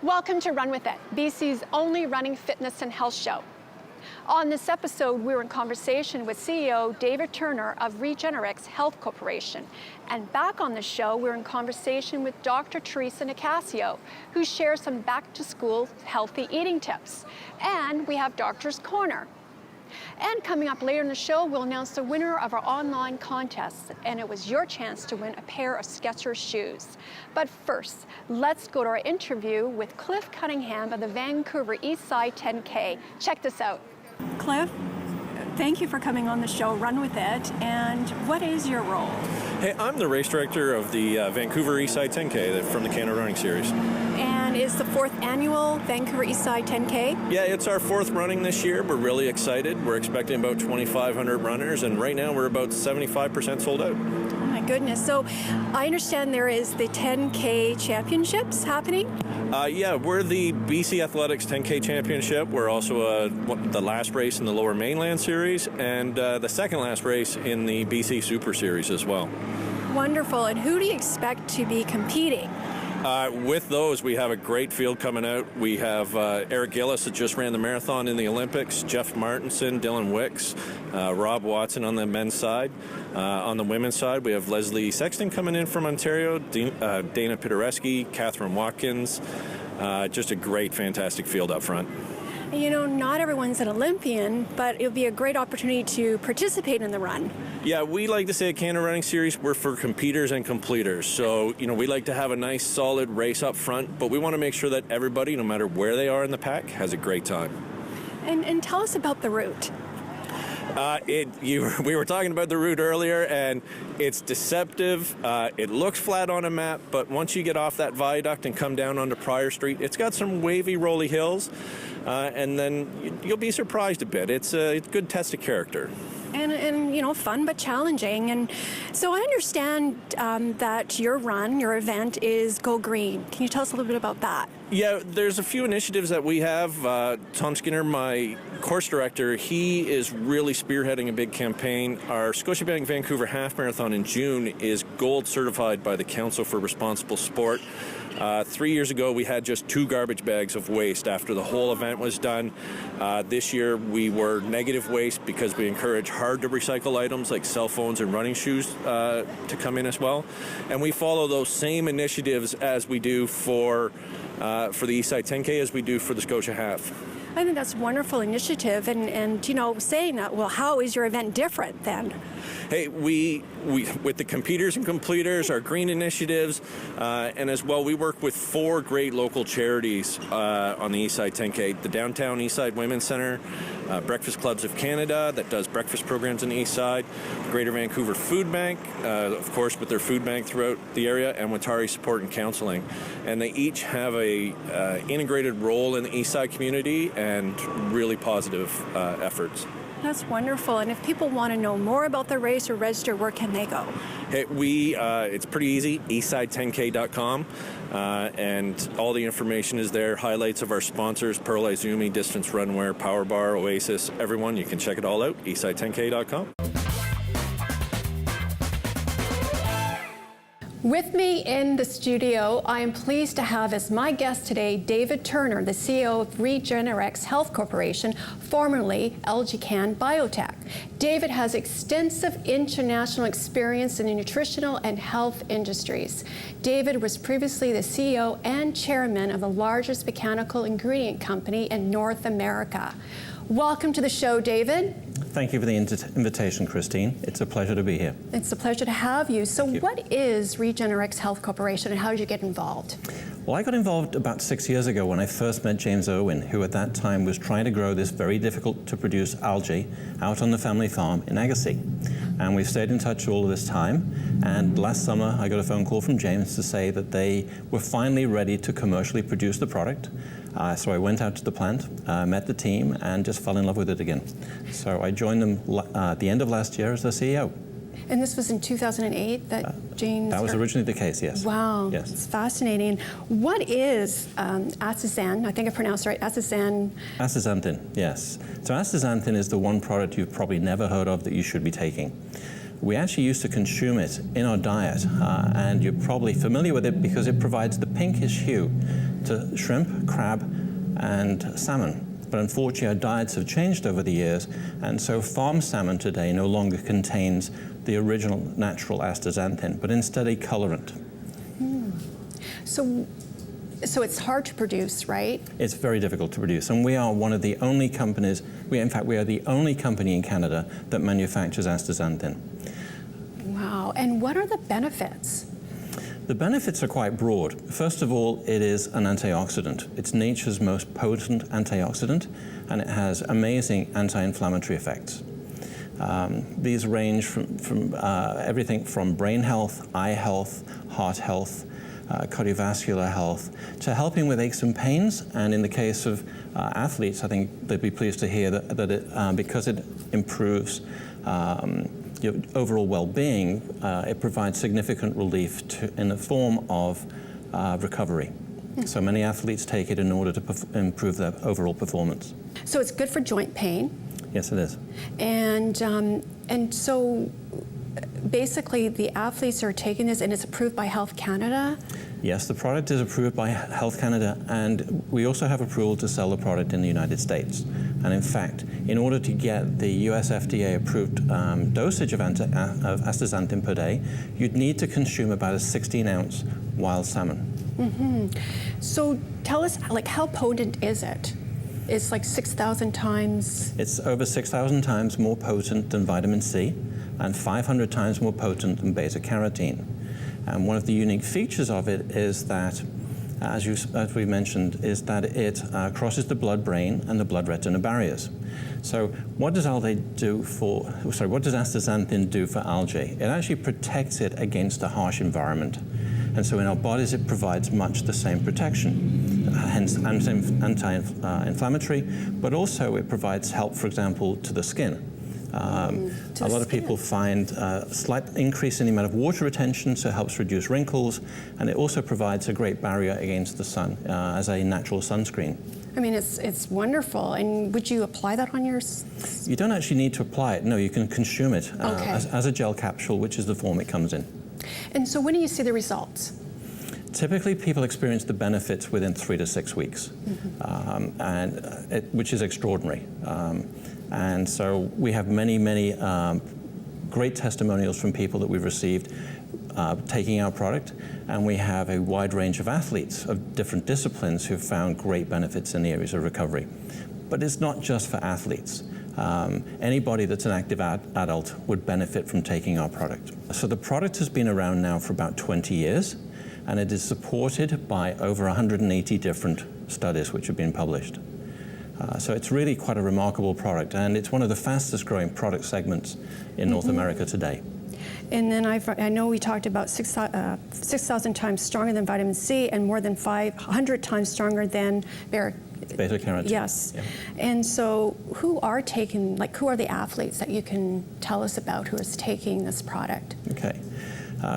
Welcome to Run With It, BC's only running, fitness, and health show. On this episode, we're in conversation with CEO David Turner of Regenerex Health Corporation. And back on the show, we're in conversation with Dr. Teresa Nicasio, who shares some back-to-school healthy eating tips. And we have Doctor's Corner. And coming up later in the show, we'll announce the winner of our online contest, and it was your chance to win a pair of Skechers shoes. But first, let's go to our interview with Cliff Cunningham of the Vancouver Eastside 10K. Check this out. Cliff, thank you for coming on the show, Run With It, and what is your role? Hey, I'm the race director of the Vancouver Eastside 10K from the Canada Running Series. And is the 4th annual Vancouver Eastside 10K? Yeah, it's our 4th running this year. We're really excited. We're expecting about 2,500 runners, and right now we're about 75% sold out. Oh my goodness. So I understand there is the 10K championships happening? Yeah, we're the BC Athletics 10K Championship. We're also the last race in the Lower Mainland Series and the second last race in the BC Super Series as well. Wonderful. And who do you expect to be competing? With those, we have a great field coming out. We have Eric Gillis that just ran the marathon in the Olympics, Jeff Martinson, Dylan Wicks, Rob Watson on the men's side. On the women's side, we have Leslie Sexton coming in from Ontario, Dana Pidereski, Catherine Watkins. Just a great, fantastic field up front. You know, not everyone's an Olympian, but it'll be a great opportunity to participate in the run. Yeah, we like to say at Canada Running Series, we're for competers and completers. So, you know, we like to have a nice, solid race up front, but we want to make sure that everybody, no matter where they are in the pack, has a great time. And tell us about the route. We were talking about the route earlier, and it's deceptive. It looks flat on a map, but once you get off that viaduct and come down onto Prior Street, it's got some wavy, rolly hills, and then you'll be surprised a bit. It's a good test of character. And you know, fun but challenging. And so I understand that your event is Go Green. Can you tell us a little bit about that? Yeah, there's a few initiatives that we have. Tom Skinner, my course director, he is really spearheading a big campaign. Our Scotiabank Vancouver Half Marathon in June is gold certified by the Council for Responsible Sport. 3 years ago, we had just 2 garbage bags of waste after the whole event was done. This year, we were negative waste because we encourage hard-to-recycle items like cell phones and running shoes to come in as well. And we follow those same initiatives as we do for the Eastside 10K as we do for the Scotia Half. I think that's a wonderful initiative, and you know, saying that, well, how is your event different then? Hey, we with the competers and completers, our green initiatives, and as well, we work with 4 great local charities on the Eastside 10K. The Downtown Eastside Women's Centre, Breakfast Clubs of Canada that does breakfast programs in the Eastside, Greater Vancouver Food Bank, of course, with their food bank throughout the area, and Watari Support and Counseling. And they each have a integrated role in the Eastside community and really positive efforts. That's wonderful. And if people want to know more about the race or register, where can they go? Hey, it's pretty easy, eastside10k.com, and all the information is there. Highlights of our sponsors, Pearl Izumi, Distance Runwear, Power Bar, Oasis, everyone. You can check it all out, eastside10k.com. With me in the studio, I am pleased to have as my guest today David Turner, the CEO of Regenerex Health Corporation, formerly Algae Biotech. David has extensive international experience in the nutritional and health industries. David was previously the CEO and chairman of the largest mechanical ingredient company in North America. Welcome to the show, David. Thank you for the invitation, Christine. It's a pleasure to be here. It's a pleasure to have you. So what is Regenerex Health Corporation and how did you get involved? Well, I got involved about 6 years ago when I first met James Irwin, who at that time was trying to grow this very difficult to produce algae out on the family farm in Agassiz. And we've stayed in touch all of this time. And last summer, I got a phone call from James to say that they were finally ready to commercially produce the product. So I went out to the plant, met the team, and just fell in love with it again. So I joined them at the end of last year as their CEO. And this was in 2008 that James... That was originally the case, yes. Wow, yes. It's fascinating. What is astaxanthin? I think I pronounced it right, astaxanthin. Astaxanthin, yes. So astaxanthin is the one product you've probably never heard of that you should be taking. We actually used to consume it in our diet, and you're probably familiar with it because it provides the pinkish hue to shrimp, crab, and salmon. But unfortunately, our diets have changed over the years, and so farm salmon today no longer contains the original natural astaxanthin, but instead a colorant. So it's hard to produce, right? It's very difficult to produce, and we are one of the only companies, we are the only company in Canada that manufactures astaxanthin. Wow, and what are the benefits? The benefits are quite broad. First of all, it is an antioxidant. It's nature's most potent antioxidant, and it has amazing anti-inflammatory effects. These range from everything from brain health, eye health, heart health, cardiovascular health, to helping with aches and pains. And in the case of athletes, I think they'd be pleased to hear that it, because it improves your overall well-being, it provides significant relief in the form of recovery. So many athletes take it in order to improve their overall performance. So it's good for joint pain. Yes, it is. And so basically the athletes are taking this and it's approved by Health Canada? Yes, the product is approved by Health Canada, and we also have approval to sell the product in the United States. And in fact, in order to get the US FDA approved dosage of astaxanthin per day, you'd need to consume about a 16-ounce wild salmon. So tell us, like, how potent is it? It's like 6,000 times? It's over 6,000 times more potent than vitamin C and 500 times more potent than beta-carotene. And one of the unique features of it is that, as we mentioned, is that it crosses the blood-brain and the blood-retina barriers. So what does astaxanthin do for algae? It actually protects it against a harsh environment. And so in our bodies, it provides much the same protection, hence anti-inflammatory, but also it provides help, for example, to the skin. A lot of people find a slight increase in the amount of water retention, so it helps reduce wrinkles, and it also provides a great barrier against the sun as a natural sunscreen. I mean, it's wonderful. And would you apply that on your... You don't actually need to apply it. No, you can consume it as a gel capsule, which is the form it comes in. And so when do you see the results? Typically, people experience the benefits within 3 to 6 weeks, which is extraordinary. And so we have many great testimonials from people that we've received taking our product, and we have a wide range of athletes of different disciplines who've found great benefits in the areas of recovery. But it's not just for athletes. Anybody that's an active adult would benefit from taking our product. So the product has been around now for about 20 years, and it is supported by over 180 different studies which have been published. So it's really quite a remarkable product, and it's one of the fastest growing product segments in North America today. And then I know we talked about 6,000 times stronger than vitamin C and more than 500 times stronger than beta-carotene. Yes. Yeah. And so who are the athletes that you can tell us about who is taking this product? Okay.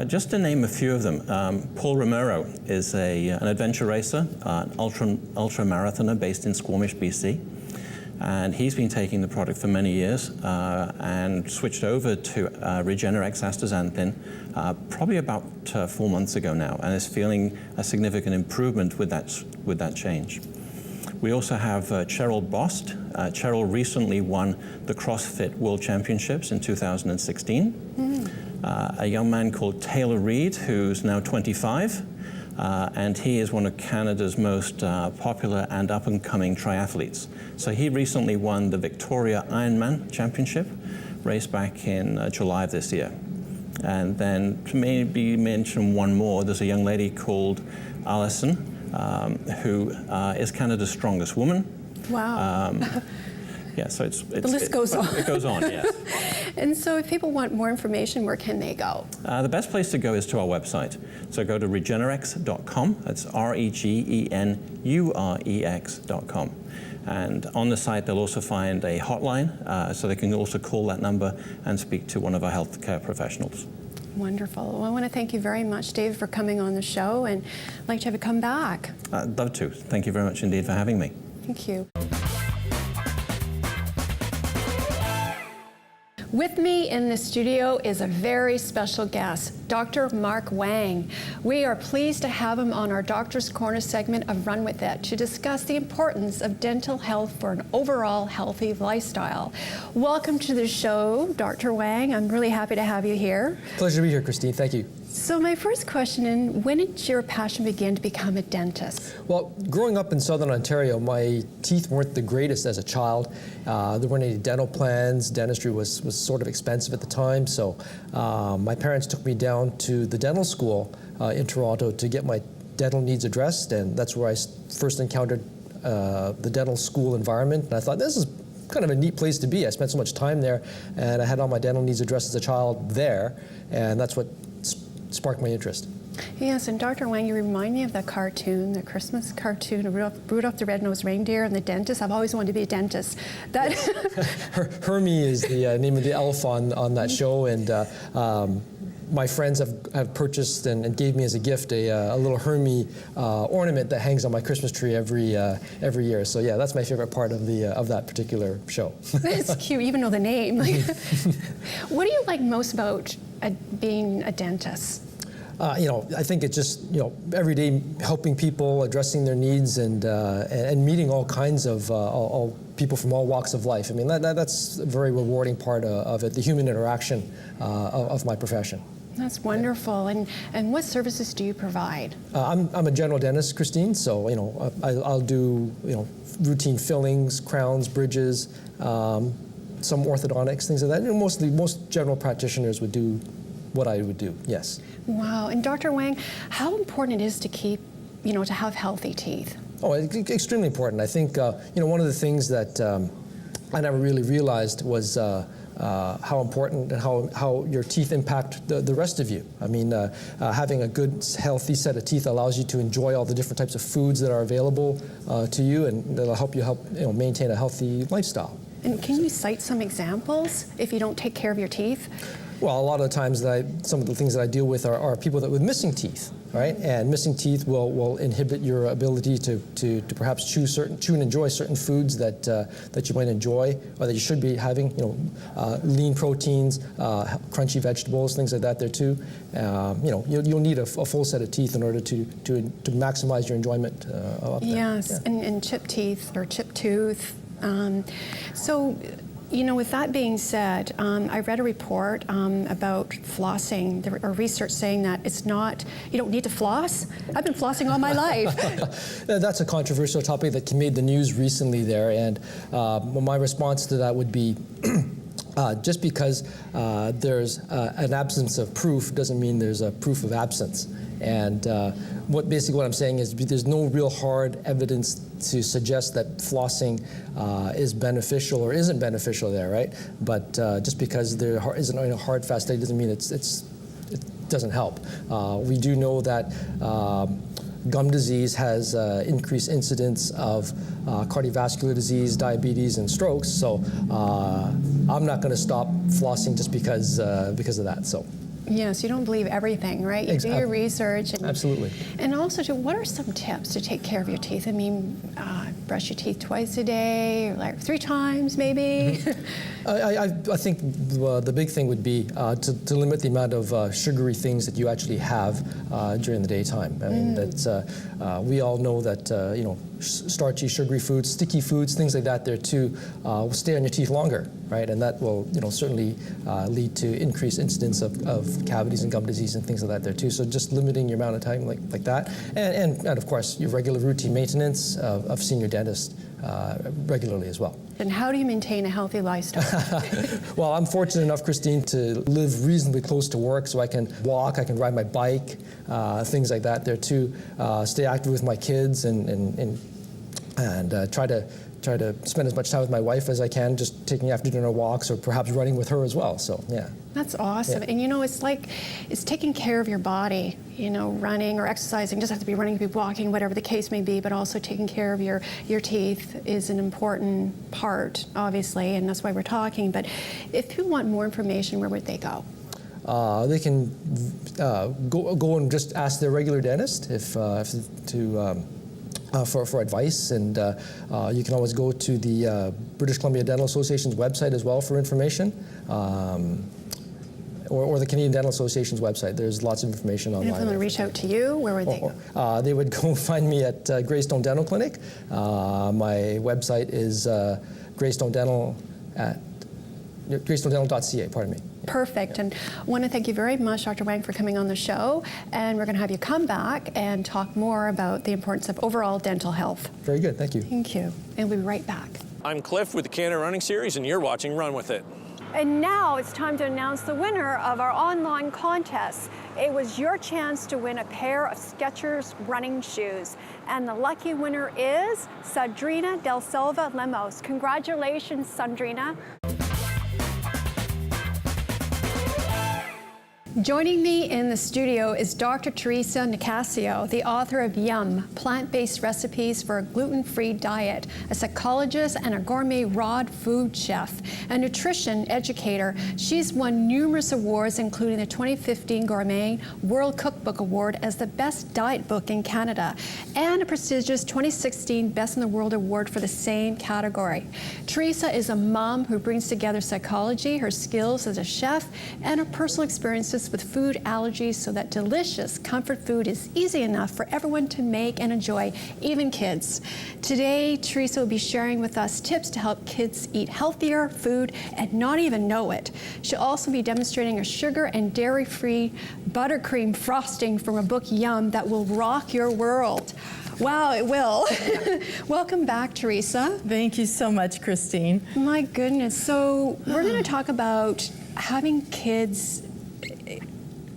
Just to name a few of them, Paul Romero is an adventure racer, an ultra marathoner based in Squamish, BC. And he's been taking the product for many years and switched over to Regenerex astaxanthin probably about 4 months ago now, and is feeling a significant improvement with that change. We also have Cheryl Bost. Cheryl recently won the CrossFit World Championships in 2016. A young man called Taylor Reid, who's now 25, and he is one of Canada's most popular and up-and-coming triathletes. So he recently won the Victoria Ironman Championship, race back in July of this year. And then to maybe mention one more, there's a young lady called Alison, who is Canada's strongest woman. Wow. Yeah, so the list goes on. It goes on, yes. And so if people want more information, where can they go? The best place to go is to our website. So go to regenerex.com. That's regenurex.com. And on the site, they'll also find a hotline, so they can also call that number and speak to one of our healthcare professionals. Wonderful. Well, I want to thank you very much, Dave, for coming on the show, and I'd like to have you come back. I'd love to. Thank you very much indeed for having me. Thank you. With me in the studio is a very special guest, Dr. Mark Wang. We are pleased to have him on our Doctor's Corner segment of Run With It to discuss the importance of dental health for an overall healthy lifestyle. Welcome to the show, Dr. Wang. I'm really happy to have you here. Pleasure to be here, Christine. Thank you. So my first question, when did your passion begin to become a dentist? Well, growing up in Southern Ontario, my teeth weren't the greatest as a child. There weren't any dental plans. Dentistry was sort of expensive at the time, so my parents took me down to the dental school in Toronto to get my dental needs addressed, and that's where I first encountered the dental school environment. And I thought, this is kind of a neat place to be. I spent so much time there, and I had all my dental needs addressed as a child there, and that's what sparked my interest. Yes, and Dr. Wang, you remind me of the cartoon, the Christmas cartoon, Rudolph the Red-Nosed Reindeer and the dentist. I've always wanted to be a dentist. That Hermie is the name of the elf on that show, and my friends have purchased and gave me as a gift a little Hermie ornament that hangs on my Christmas tree every year. So yeah, that's my favorite part of that particular show. It's cute, even though the name. What do you like most about being a dentist? I think it's just, every day helping people, addressing their needs, and meeting all kinds of all people from all walks of life. I mean, that's a very rewarding part of it, the human interaction of my profession. That's wonderful. And what services do you provide? I'm a general dentist, Christine, so I'll do routine fillings, crowns, bridges, some orthodontics, things like that. Most general practitioners would do what I would do, yes. Wow. And Dr. Wang, how important it is to keep, to have healthy teeth? Oh, extremely important. I think, one of the things that I never really realized was how important and how your teeth impact the rest of you. I mean, having a good, healthy set of teeth allows you to enjoy all the different types of foods that are available to you, and that'll help you maintain a healthy lifestyle. And can you cite some examples if you don't take care of your teeth? Well, a lot of the times some of the things that I deal with are people with missing teeth, right? And missing teeth will inhibit your ability to perhaps chew and enjoy certain foods that you might enjoy, or that you should be having. Lean proteins, crunchy vegetables, things like that there too. You'll need a full set of teeth in order to maximize your enjoyment of them. Yes, yeah. and chipped teeth or chipped tooth. With that being said, I read a report about flossing, or research saying that you don't need to floss. I've been flossing all my life. That's a controversial topic that made the news recently there, and my response to that would be, just because there's an absence of proof doesn't mean there's a proof of absence. And basically what I'm saying is there's no real hard evidence to suggest that flossing is beneficial or isn't beneficial there, right? But just because there isn't a hard, fast study doesn't mean it doesn't help. We do know that gum disease has increased incidence of cardiovascular disease, diabetes, and strokes. So I'm not going to stop flossing just because of that. So. Yes, you don't believe everything, right? You do your research. Absolutely. And also, what are some tips to take care of your teeth? I mean, brush your teeth twice a day, or like 3 times maybe? Mm-hmm. I think the big thing would be to limit the amount of sugary things that you actually have during the daytime. I mean, we all know that starchy, sugary foods, sticky foods, things like that there too, will stay on your teeth longer, right? And that will certainly lead to increased incidence of cavities and gum disease and things like that there too. So just limiting your amount of time like that, and of course your regular routine maintenance of seeing your dentist regularly as well. And how do you maintain a healthy lifestyle? Well, I'm fortunate enough, Christine, to live reasonably close to work, so I can walk, I can ride my bike, things like that there too. Stay active with my kids and try to spend as much time with my wife as I can, just taking after dinner walks or perhaps running with her as well. So yeah. That's awesome. Yeah. And it's taking care of your body, running or exercising. Doesn't have to be running, be walking, whatever the case may be, but also taking care of your teeth is an important part, obviously, and that's why we're talking. But if people want more information, where would they go? They can go and just ask their regular dentist for advice, and you can always go to the British Columbia Dental Association's website as well for information, or the Canadian Dental Association's website. There's lots of information online. And if they want to reach out to you, where would they go? They would go find me at Greystone Dental Clinic. My website is greystonedental.ca, pardon me. Perfect. And I want to thank you very much, Dr. Wang, for coming on the show. And we're going to have you come back and talk more about the importance of overall dental health. Very good. Thank you. Thank you. And we'll be right back. I'm Cliff with the Canada Running Series, and you're watching Run With It. And now it's time to announce the winner of our online contest. It was your chance to win a pair of Skechers running shoes. And the lucky winner is Sandrina Del Silva Lemos. Congratulations, Sandrina. Joining me in the studio is Dr. Teresa Nicasio, the author of Yum, Plant-Based Recipes for a Gluten-Free Diet, a psychologist and a gourmet raw food chef, a nutrition educator. She's won numerous awards, including the 2015 Gourmet World Cookbook Award as the best diet book in Canada, and a prestigious 2016 Best in the World Award for the same category. Teresa is a mom who brings together psychology, her skills as a chef, and her personal experiences with food allergies so that delicious comfort food is easy enough for everyone to make and enjoy, even kids. Today, Teresa will be sharing with us tips to help kids eat healthier food and not even know it. She'll also be demonstrating a sugar and dairy-free buttercream frosting from her book Yum that will rock your world. Wow, it will. Welcome back, Teresa. Thank you so much, Christine. My goodness. So we're going to talk about having kids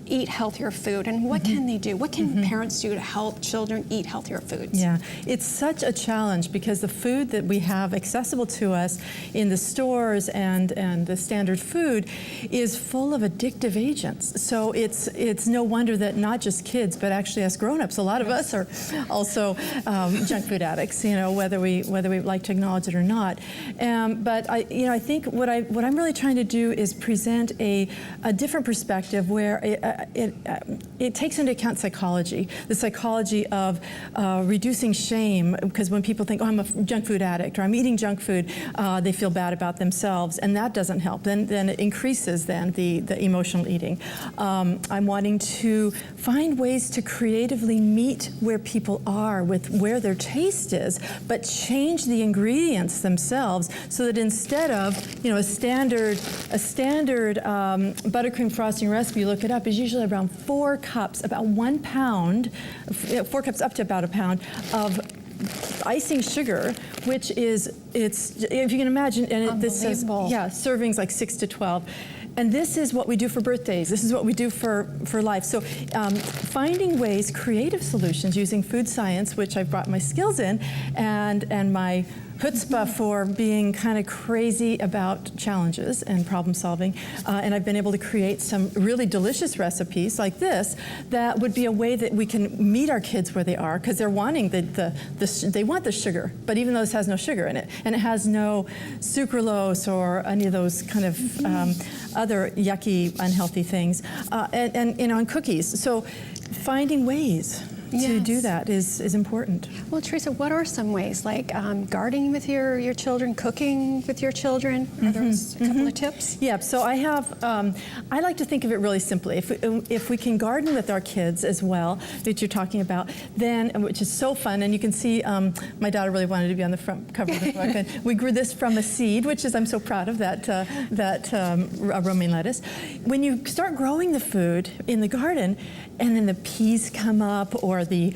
eat healthier food, and what can they do? What can parents do to help children eat healthier foods? Yeah, it's such a challenge because the food that we have accessible to us in the stores and the standard food is full of addictive agents. So it's no wonder that not just kids, but actually us grown-ups, a lot of us are also junk food addicts, you know, whether we like to acknowledge it or not. But I think what I'm really trying to do is present a different perspective where it takes into account psychology, the psychology of reducing shame, because when people think, oh, I'm a junk food addict, or I'm eating junk food, they feel bad about themselves, and that doesn't help. Then it increases the emotional eating. I'm wanting to find ways to creatively meet where people are with where their taste is, but change the ingredients themselves so that instead of, you know, a standard buttercream frosting recipe, you look it up, is usually around 4 cups, about 1 pound, 4 cups up to about a pound of icing sugar, which is, if you can imagine, and this says, yeah, servings like 6 to 12. And this is what we do for birthdays. This is what we do for life. So finding ways, creative solutions using food science, which I've brought my skills in, and my chutzpah for being kind of crazy about challenges and problem solving. And I've been able to create some really delicious recipes like this that would be a way that we can meet our kids where they are, because they're wanting they want the sugar, but even though this has no sugar in it, and it has no sucralose or any of those kind of other yucky, unhealthy things, and you know, and cookies. So finding ways to do that is important. Well, Teresa, what are some ways, like gardening with your children, cooking with your children? Are those a couple of tips? Yeah, so I have, I like to think of it really simply. If we can garden with our kids as well, that you're talking about, then, which is so fun, and you can see my daughter really wanted to be on the front cover of the book. And we grew this from a seed, which is, I'm so proud of that romaine lettuce. When you start growing the food in the garden, and then the peas come up, or the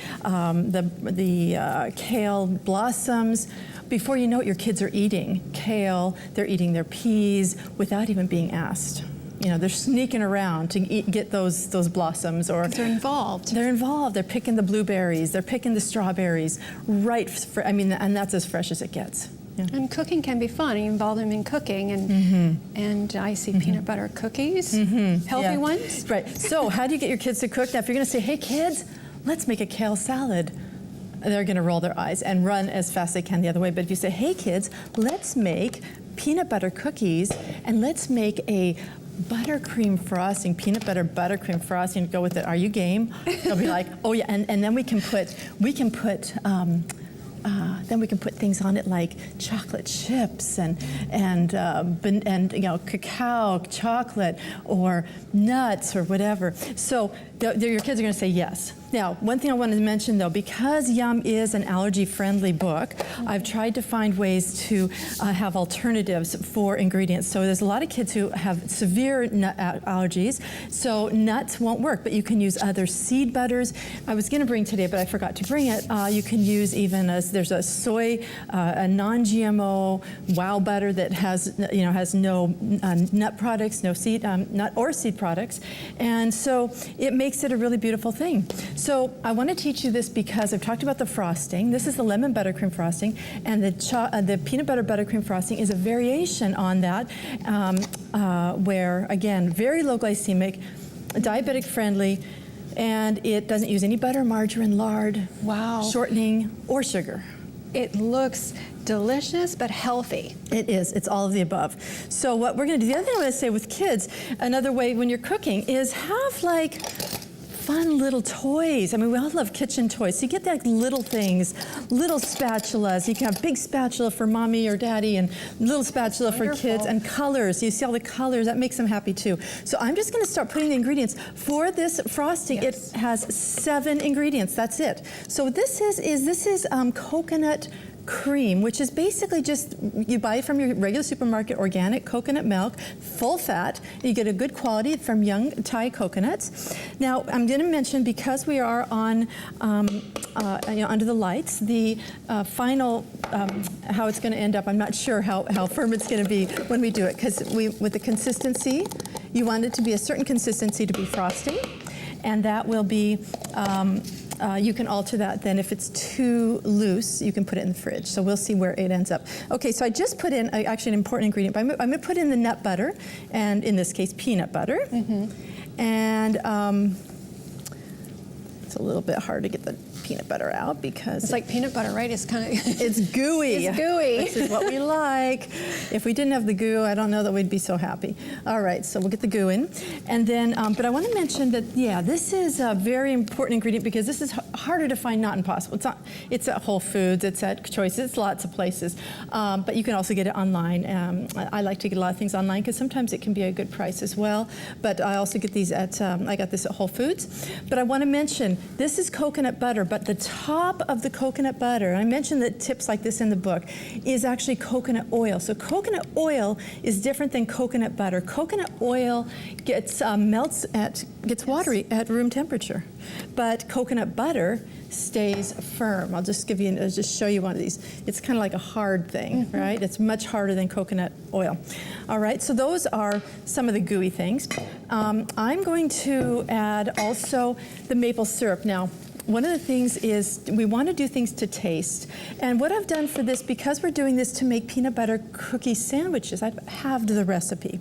kale blossoms, before you know it, your kids are eating kale, they're eating their peas without even being asked. You know, they're sneaking around to get those blossoms, or they're involved. They're involved. They're picking the blueberries. They're picking the strawberries. And that's as fresh as it gets. Yeah. And cooking can be fun. You involve them in cooking, and I see peanut butter cookies, healthy ones. Right. So how do you get your kids to cook? Now, if you're going to say, hey kids, let's make a kale salad, they're going to roll their eyes and run as fast as they can the other way. But if you say, hey kids, let's make peanut butter cookies, and let's make a buttercream frosting, peanut butter buttercream frosting to go with it. Are you game? They'll be like, oh yeah, and then we can put then we can put things on it like chocolate chips and you know, cacao, chocolate, or nuts or whatever. So your kids are going to say yes. Now, one thing I wanted to mention though, because Yum is an allergy-friendly book, I've tried to find ways to have alternatives for ingredients. So there's a lot of kids who have severe nut allergies, so nuts won't work, but you can use other seed butters. I was going to bring today, but I forgot to bring it. You can use even there's a soy, a non-GMO wow butter that has no nut products, no seed, nut or seed products, and so it makes it a really beautiful thing. So I want to teach you this because I've talked about the frosting. This is the lemon buttercream frosting, and the peanut butter buttercream frosting is a variation on that, where again, very low glycemic, diabetic friendly, and it doesn't use any butter, margarine, lard, shortening, or sugar. It looks delicious but healthy. It is. It's all of the above. So what we're going to do, the other thing I want to say with kids, another way when you're cooking is have like fun little toys. I mean, we all love kitchen toys. So you get like little things, little spatulas. You can have big spatula for mommy or daddy and little spatula for kids, and colors. You see all the colors, that makes them happy too. So I'm just gonna start putting the ingredients. For this frosting, it has 7 ingredients, that's it. So this is coconut cream, which is basically just, you buy it from your regular supermarket, organic coconut milk, full fat. You get a good quality from young Thai coconuts. Now, I'm going to mention, because we are on under the lights, the final, how it's going to end up, I'm not sure how firm it's going to be when we do it, because with the consistency, you want it to be a certain consistency to be frosting, and that will be, you can alter that then. If it's too loose, you can put it in the fridge. So we'll see where it ends up. Okay, so I just put in actually an important ingredient. I'm going to put in the nut butter, and in this case, peanut butter. And it's a little bit hard to get the peanut butter out because it's like peanut butter, right? It's kind of it's gooey. It's gooey. This is what we like. If we didn't have the goo, I don't know that we'd be so happy. All right, so we'll get the goo in, and then. But I want to mention that this is a very important ingredient because this is harder to find, not impossible. It's not. It's at Whole Foods. It's at Choices. It's lots of places, but you can also get it online. I like to get a lot of things online because sometimes it can be a good price as well. But I also get these at. I got this at Whole Foods. But I want to mention this is coconut butter, but the top of the coconut butter, and I mentioned that tips like this in the book, is actually coconut oil. So coconut oil is different than coconut butter. Coconut oil gets gets watery at room temperature, but coconut butter stays firm. I'll just show you one of these. It's kind of like a hard thing, right? It's much harder than coconut oil. All right, so those are some of the gooey things. I'm going to add also the maple syrup. Now, one of the things is we want to do things to taste. And what I've done for this, because we're doing this to make peanut butter cookie sandwiches, I've halved the recipe.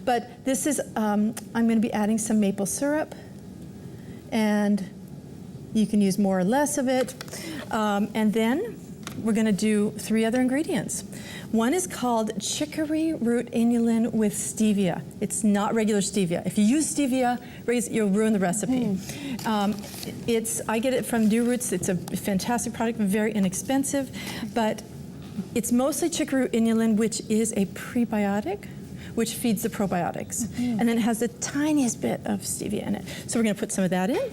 But this is, I'm going to be adding some maple syrup, and you can use more or less of it. And then we're going to do 3 other ingredients. One is called chicory root inulin with stevia. It's not regular stevia. If you use stevia, you'll ruin the recipe. I get it from New Roots. It's a fantastic product, very inexpensive, but it's mostly chicory root inulin, which is a prebiotic, which feeds the probiotics. And then it has the tiniest bit of stevia in it. So we're going to put some of that in,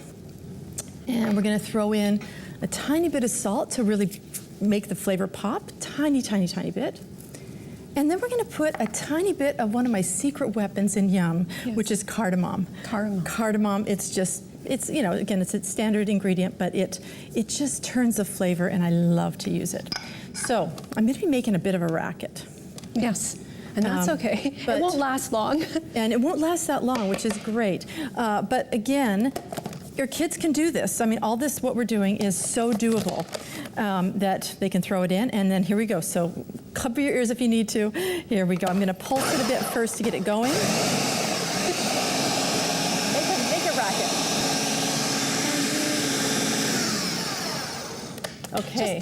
and we're going to throw in a tiny bit of salt to really make the flavor pop, tiny, tiny, tiny bit. And then we're going to put a tiny bit of one of my secret weapons in Yum, which is cardamom. Cardamom, it's again, it's a standard ingredient, but it just turns the flavor, and I love to use it. So I'm going to be making a bit of a racket. Yes. And that's okay. But it won't last long. And it won't last that long, which is great. But again, your kids can do this. I mean, all this, what we're doing is so doable that they can throw it in. And then here we go. So cover your ears if you need to. Here we go. I'm going to pulse it a bit first to get it going. Make a racket. Okay.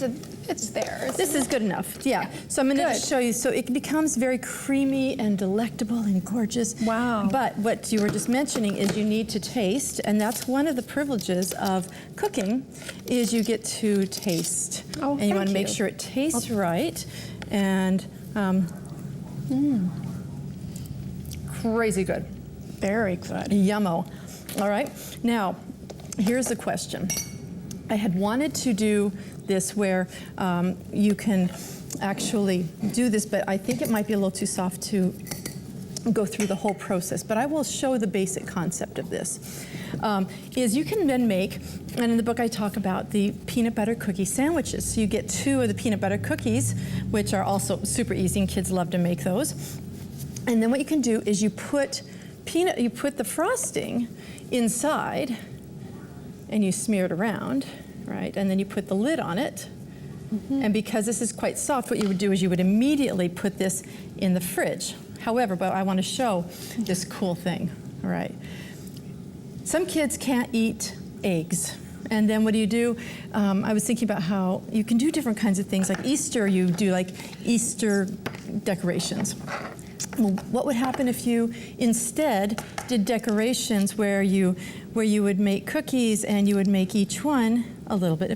It's there. This is good enough, yeah. So I'm going to show you. So it becomes very creamy and delectable and gorgeous. Wow. But what you were just mentioning is you need to taste, and that's one of the privileges of cooking, is you get to taste. Oh, and you want to thank make you. sure it tastes right. And crazy good. Very good. Yummo. All right. Now, here's the question. I had wanted to do this where you can actually do this, but I think it might be a little too soft to go through the whole process. But I will show the basic concept of this. Is you can then make, and in the book I talk about the peanut butter cookie sandwiches. So you get 2 of the peanut butter cookies, which are also super easy, and kids love to make those. And then what you can do is you put the frosting inside, and you smear it around, right? And then you put the lid on it. And because this is quite soft, what you would do is you would immediately put this in the fridge. However, but I want to show this cool thing, all right? Some kids can't eat eggs. And then what do? I was thinking about how you can do different kinds of things. Like Easter, you do like Easter decorations. Well, what would happen if you instead did decorations where you would make cookies and you would make each one a little bit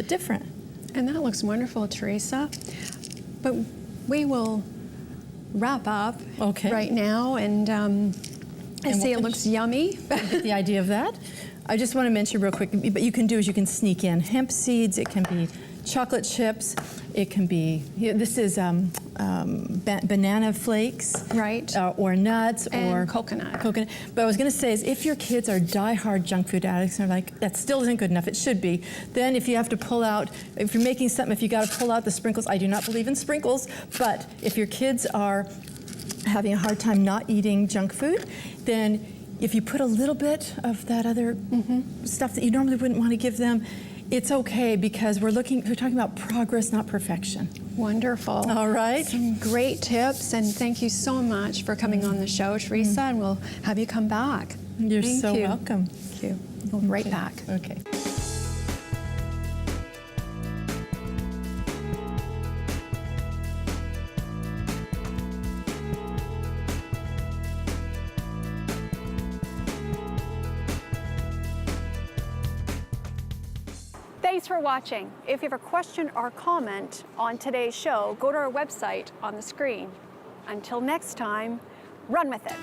different? And that looks wonderful, Teresa. But we will wrap up right now, and I see it looks yummy. Get the idea of that? I just want to mention real quick, but you can do is you can sneak in hemp seeds, it can be chocolate chips, it can be, this is banana flakes. Right. Or nuts And or coconut. But I was going to say is if your kids are diehard junk food addicts and are like, that still isn't good enough, it should be, then if you have to pull out, if you're making something, if you got to pull out the sprinkles, I do not believe in sprinkles, but if your kids are having a hard time not eating junk food, then if you put a little bit of that other stuff that you normally wouldn't want to give them, it's okay, because we're talking about progress, not perfection. Wonderful. All right. Some great tips, and thank you so much for coming on the show, Teresa, and we'll have you come back. You're Thank so you. welcome. Thank you. We'll be right back. Okay. Thanks for watching. If you have a question or comment on today's show, go to our website on the screen. Until next time, run with it.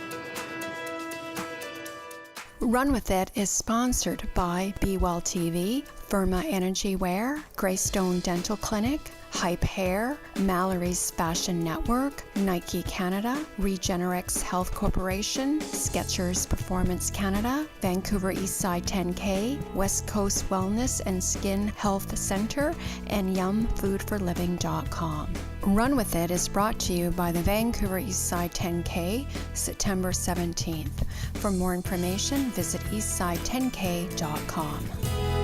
Run With It is sponsored by Be Well TV, Firma Energy Wear, Greystone Dental Clinic, Hype Hair, Mallory's Fashion Network, Nike Canada, Regenerex Health Corporation, Skechers Performance Canada, Vancouver Eastside 10K, West Coast Wellness and Skin Health Center, and YumFoodForLiving.com. Run With It is brought to you by the Vancouver Eastside 10K, September 17th. For more information, visit eastside10k.com.